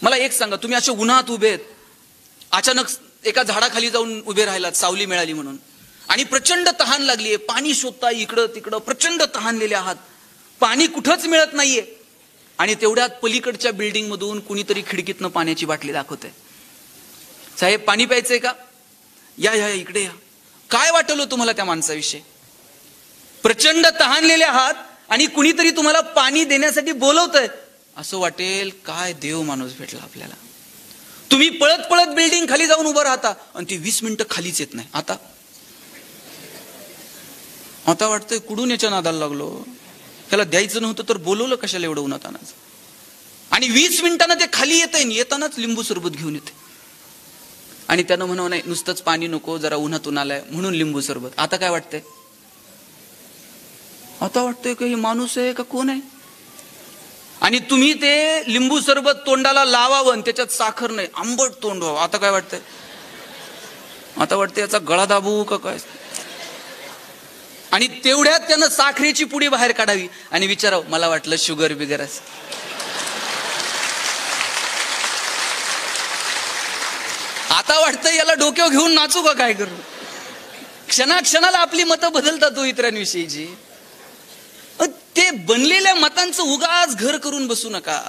मला एक सांगा, तुम्ही असे उन्हात उभे आहेत, अचानक एका झाडाखाली जाऊन उभे राहिलात, सावली मिळाली म्हणून, आणि प्रचंड तहान लागलीये, पाणी शोधता इकडं तिकडं, प्रचंड तहानलेले आहात, पाणी कुठंच मिळत नाहीये, आणि तेवढ्यात पलीकडच्या बिल्डिंग मधून कुणीतरी खिडकीतनं पाण्याची बाटली दाखवते. साहेब पाणी प्यायचंय का? या या इकडे या. काय वाटलं तुम्हाला त्या माणसाविषयी? प्रचंड तहानलेले आहात आणि कुणीतरी तुम्हाला पाणी देण्यासाठी बोलवतंय, असं वाटेल काय देव माणूस भेटला आपल्याला. तुम्ही पळत पळत बिल्डिंग खाली जाऊन उभं राहता आणि ती 20 मिनिटं खालीच येत नाही. आता वाटतंय कुठून याच्या नादाला लागलो, त्याला द्यायचं नव्हतं तर बोलवलं कशाला एवढं उन्हात आणायचं. आणि 20 मिनिटांना ते खाली येतंय, येतानाच लिंबू सरबत घेऊन येते, आणि त्यानं म्हणावं नाही नुसतंच पाणी नको, जरा उन्हातून आलाय म्हणून लिंबू सरबत. आता काय वाटतंय? आता वाटतंय का हे माणूस आहे का कोण आहे? आणि तुम्ही ते लिंबू सरबत तोंडाला लावावं, त्याच्यात साखर नाही, आंबट तोंड व्हावं. आता काय वाटतंय? आता वाटतंय याचा गळा दाबू का काय. आणि तेवढ्यात त्यानं साखरेची पुडी बाहेर काढावी आणि विचारावं, मला वाटलं शुगर बिगर असं. आता वाटतं याला डोक्यावर घेऊन नाचू का काय करू. क्षणाक्षणाला आपली मतं बदलतात हो इतरांविषयीची. ते बनलेल्या मतांचं उगाच घर करून बसू नका.